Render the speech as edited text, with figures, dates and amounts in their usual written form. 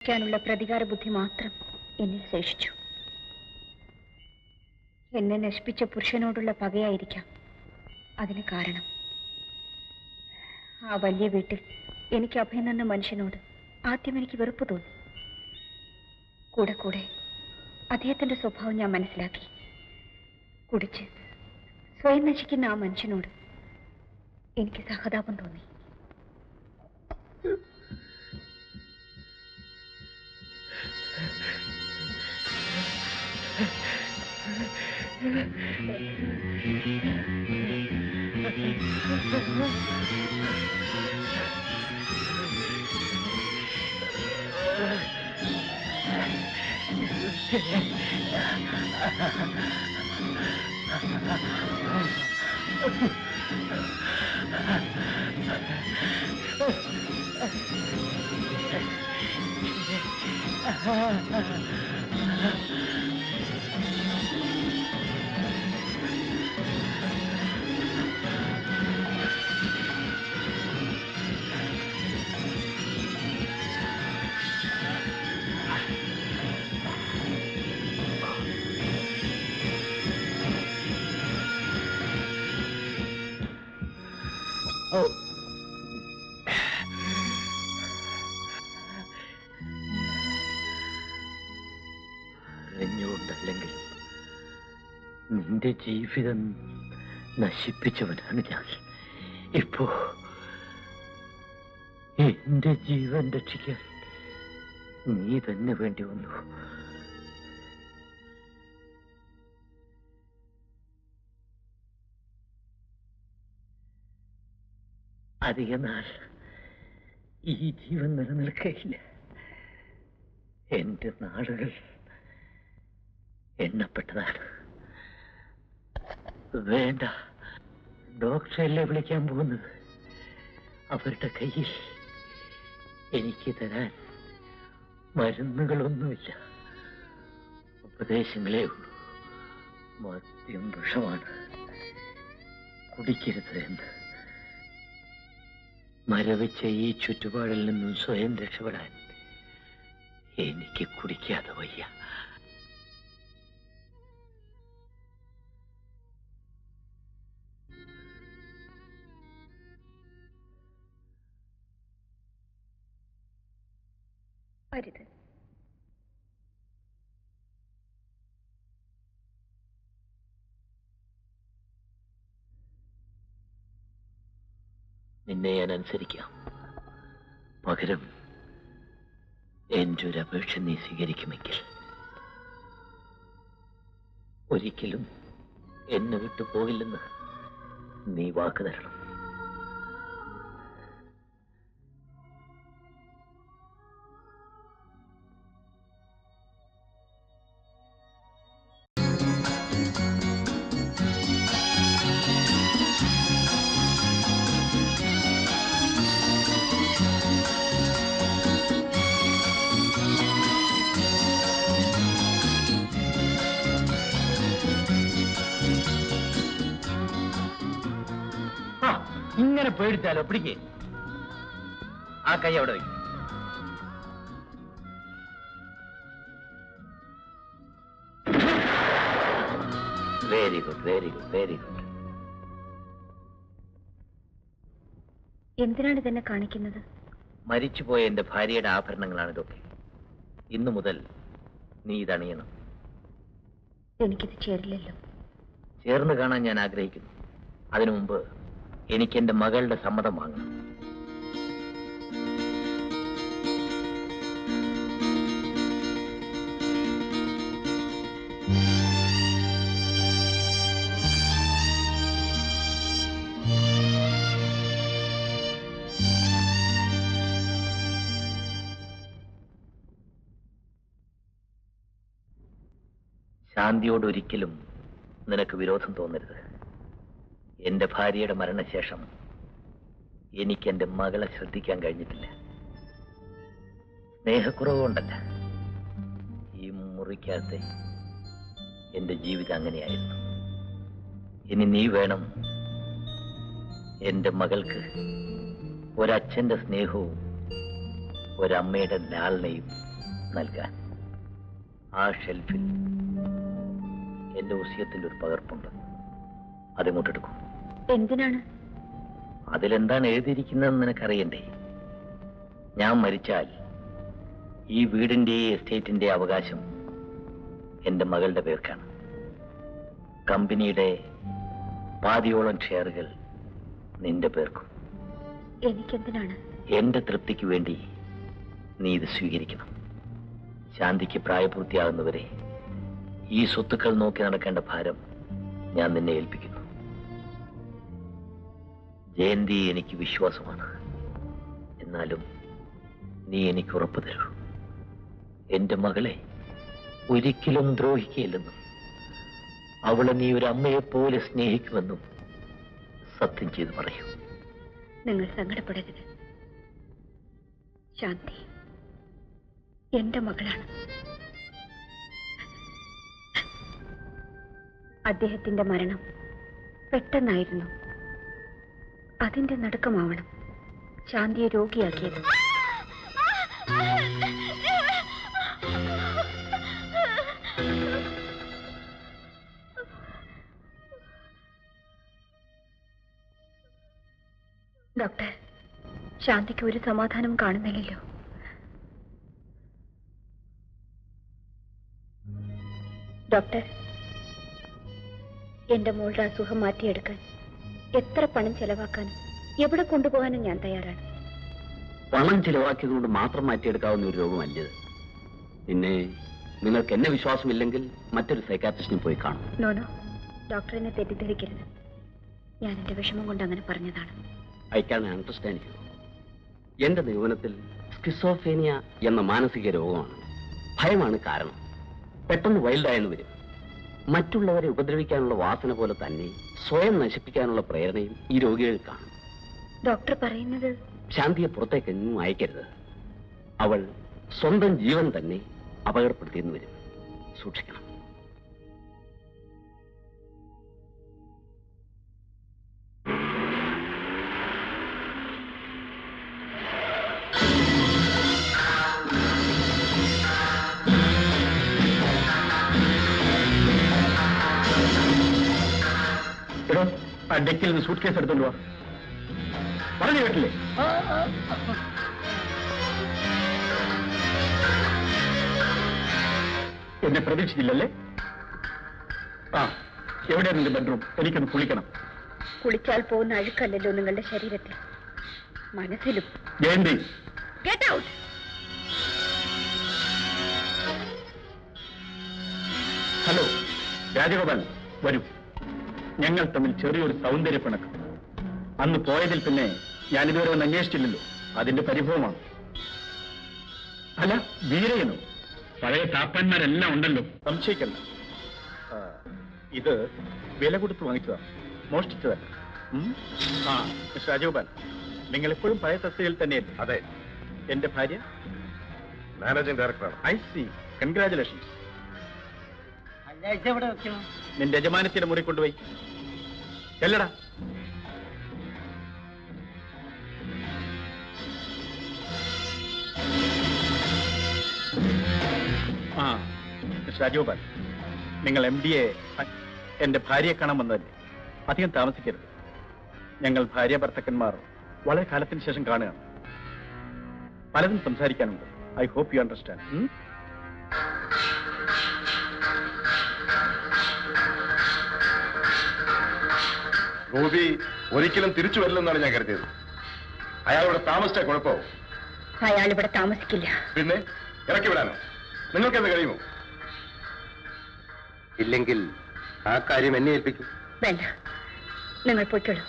ാനുള്ള പ്രതികാര ബുദ്ധി മാത്രം എന്നിൽ ശേഷിച്ചു. എന്നെ നശിപ്പിച്ച പുരുഷനോടുള്ള പകയായിരിക്കാം അതിന് കാരണം. ആ വലിയ വീട്ടിൽ എനിക്ക് അഭയം തന്ന മനുഷ്യനോട് ആദ്യം എനിക്ക് വെറുപ്പ് തോന്നി. കൂടെ കൂടെ അദ്ദേഹത്തിന്റെ സ്വഭാവം ഞാൻ മനസ്സിലാക്കി. കുടിച്ച് സ്വയം നശിക്കുന്ന ആ മനുഷ്യനോട് എനിക്ക് സഹതാപം തോന്നി. അറിഞ്ഞുകൊണ്ടല്ലെങ്കിലും നിന്റെ ജീവിതം നശിപ്പിച്ചവനാണ് ഞാൻ. ഇപ്പോ എന്റെ ജീവൻ രക്ഷിക്കാൻ നീ തന്നെ വേണ്ടി വന്നു. അധികനാൾ ഈ ജീവൻ നിലനിൽക്കയില്ല. എന്റെ നാളുകൾ എണ്ണപ്പെട്ടതാണ്. വേണ്ട, ഡോക്ടറല്ലേ വിളിക്കാൻ പോകുന്നത്. അവരുടെ കയ്യിൽ എനിക്ക് തരാൻ മരുന്നുകളൊന്നുമില്ല, ഉപദേശങ്ങളേ ഉള്ളൂ. മദ്യം വിഷമാണ്, കുടിക്കരുത് എന്ന്. മരവിച്ച ഈ ചുറ്റുപാടിൽ നിന്നും സ്വയം രക്ഷപ്പെടാൻ എനിക്ക് കുടിക്കാതെ വയ്യ. അരുത്. നിന്നെ ഞാൻ അനുസരിക്കാം. പകരം എന്റെ ഒരു അപേക്ഷ നീ സ്വീകരിക്കുമെങ്കിൽ ഒരിക്കലും എന്നെ വിട്ടു പോകില്ലെന്ന് നീ വാക്ക് തരണം. ഇങ്ങനെ പേടിച്ചാലോ? പിടിക്കേ, ആ കൈ അവിടെ വയ്ക്കും. Very good, very good, very good. എന്തിനാണ് ഇതെന്നെ കാണിക്കുന്നത്? മരിച്ചുപോയ എന്റെ ഭാര്യയുടെ ആഭരണങ്ങളാണ് ഇതൊക്കെ. ഇന്നു മുതൽ നീ ഇതണിയണം. എനിക്കിത് ചേരില്ലല്ലോ. ചേർന്ന് കാണാൻ ഞാൻ ആഗ്രഹിക്കുന്നു. അതിനു മുമ്പ് എനിക്ക് എന്റെ മകളുടെ സമ്മതം വാങ്ങണം. ശാന്തിയോട് ഒരിക്കലും നിനക്ക് വിരോധം തോന്നരുത്. എന്റെ ഭാര്യയുടെ മരണശേഷം എനിക്ക് എന്റെ മകളെ ശ്രദ്ധിക്കാൻ കഴിഞ്ഞിട്ടില്ല. സ്നേഹക്കുറവ് കൊണ്ടല്ല, ഈ മുറിക്കകത്തെ എന്റെ ജീവിതം അങ്ങനെയായിരുന്നു. ഇനി നീ വേണം എന്റെ മകൾക്ക് ഒരച്ഛന്റെ സ്നേഹവും ഒരമ്മയുടെ ലാളനയും നൽകാൻ. ആ ഷെൽഫിൽ എന്റെ വസിയത്തിന്റെ ഒരു പകർപ്പുണ്ട്. അതിങ്ങോട്ടെടുക്കൂ. എന്തിനാണ്? അതിലെന്താണ് എഴുതിയിരിക്കുന്നതെന്ന് നിനക്കറിയണ്ടേ? ഞാൻ മരിച്ചാൽ ഈ വീടിന്റെ എസ്റ്റേറ്റിന്റെ അവകാശം എന്റെ മകളുടെ പേർക്കാണ്. കമ്പനിയുടെ പാതിയോളം ഷെയറുകൾ നിന്റെ പേർക്കും. എനിക്കെന്തിനാണ്? എന്റെ തൃപ്തിക്ക് വേണ്ടി നീ ഇത് സ്വീകരിക്കണം. ശാന്തിക്ക് പ്രായപൂർത്തിയാകുന്നവരെ ഈ സ്വത്തുക്കൾ നോക്കി നടക്കേണ്ട ഭാരം ഞാൻ നിന്നെ ഏൽപ്പിക്കുന്നു. ജയന്തി എനിക്ക് വിശ്വാസമാണ്. എന്നാലും നീ എനിക്ക് ഉറപ്പ് തരൂ. എന്റെ മകളെ ഒരിക്കലും ദ്രോഹിക്കുകയില്ലെന്നും അവളെ നീ ഒരു അമ്മയെപ്പോലെ സ്നേഹിക്കുമെന്നും സത്യം ചെയ്ത് പറയൂ. നിങ്ങൾ സങ്കടപ്പെടരുത്. ശാന്തി എന്റെ മകളാണ്. അദ്ദേഹത്തിന്റെ മരണം പെട്ടെന്നായിരുന്നു. അതിന്റെ നടുക്കമാവണം ശാന്തിയെ രോഗിയാക്കിയത്. ഡോക്ടർ, ശാന്തിക്ക് ഒരു സമാധാനം കാണുന്നില്ലല്ലോ. ഡോക്ടർ, എന്റെ മോളുടെ അസുഖം മാറ്റിയെടുക്കാൻ എത്ര പണം ചെലവാക്കാനും എവിടെ കൊണ്ടുപോകാനും ഞാൻ തയ്യാറാണ്. പണം ചിലവാക്കിയതുകൊണ്ട് മാത്രം മാറ്റിയെടുക്കാവുന്ന ഒരു രോഗമല്ലത്. പിന്നെ നിങ്ങൾക്ക് എന്നെ വിശ്വാസമില്ലെങ്കിൽ മറ്റൊരു സൈക്കാട്രിസ്റ്റിനെ പോയി കാണും. നോനോ, ഡോക്ടറിനെ തെറ്റിദ്ധരിക്കരുത്. ഞാൻ എന്റെ വിഷമം കൊണ്ട് അങ്ങനെ പറഞ്ഞതാണ്. I can understand you. എന്റെ നിഗമനത്തിൽ സ്കിസോഫേനിയ എന്ന മാനസിക രോഗമാണ്. ഭയമാണ് കാരണം. പെട്ടെന്ന് വൈൽഡായെന്ന് വരും. മറ്റുള്ളവരെ ഉപദ്രവിക്കാനുള്ള വാസന പോലെ തന്നെ സ്വയം നശിപ്പിക്കാനുള്ള പ്രേരണയും ഈ രോഗികൾ കാണും. ഡോക്ടർ പറയുന്നത് ശാന്തിയെ പുറത്തേക്കെങ്ങും അയക്കരുത്. അവൾ സ്വന്തം ജീവൻ തന്നെ അപകടപ്പെടുത്തിയെന്ന് വരും. സൂക്ഷിക്കണം. ഡെക്കിൽ നിന്ന് സൂട്ട് കേസ് എടുത്തോണ്ട് വാ. പറഞ്ഞു കേട്ടില്ലേ? എന്നെ പ്രതീക്ഷിച്ചില്ലല്ലേ? ആ, എവിടെയാണ് നിന്റെ ബെഡ്റൂം? എനിക്കൊന്ന് കുളിക്കണം. കുളിച്ചാൽ പോകുന്ന അഴുക്കല്ലല്ലോ നിങ്ങളുടെ ശരീരത്തിൽ, മനസ്സിലും. Jayanti, get out. Hello Rajagopal, വരൂ. ഞങ്ങൾ തമ്മിൽ ചെറിയൊരു സൗന്ദര്യ പിണക്കം. അന്ന് പോയതിൽ പിന്നെ ഞാനിതുവരെ ഒന്ന് അന്വേഷിച്ചില്ലല്ലോ. അതിന്റെ പരിഭവമാണ്. അല്ല, വീരയനോ? പഴയ താപ്പാന്മാരെല്ലാം ഉണ്ടല്ലോ. സംശയിക്കണ്ട. ഇത് വില കൊടുത്ത് വാങ്ങിച്ചതാണ്, മോഷ്ടിച്ചതല്ല. ആ മിസ്റ്റർ രാജഗോപാൽ, നിങ്ങൾ എപ്പോഴും പഴയ തസ്തികയിൽ തന്നെയല്ലേ? അതെ. എന്റെ ഭാര്യ മാനേജിംഗ് ഡയറക്ടറാണ്. I C. കൺഗ്രാജുലേഷൻസ്. നിന്റെ യജമാനത്തിന്റെ മുറി കൊണ്ടുപോയി എല്ലടാ. ആ മിസ്റ്റർ രാജഗോപാൽ, നിങ്ങൾ MDA എന്റെ ഭാര്യയെ കാണാൻ വന്നതല്ലേ? അധികം താമസിക്കരുത്. ഞങ്ങൾ ഭാര്യ ഭർത്തക്കന്മാർ വളരെ കാലത്തിന് ശേഷം കാണുകയാണ്. പലതും സംസാരിക്കാനുണ്ട്. I hope you understand. Ruby ഒരിക്കലും തിരിച്ചു വരില്ലെന്നാണ് ഞാൻ കരുതിയത്. അയാളിവിടെ താമസിച്ച കുഴപ്പമോ? അയാൾ ഇവിടെ താമസിക്കില്ല. പിന്നെ ഇറക്കി വിടാനോ? നിങ്ങൾക്കെന്ത് കഴിയുമോ? ഇല്ലെങ്കിൽ ആ കാര്യം എന്നെ ഏൽപ്പിക്കും. വേണ്ട, നിങ്ങൾ പോയിക്കോളൂ.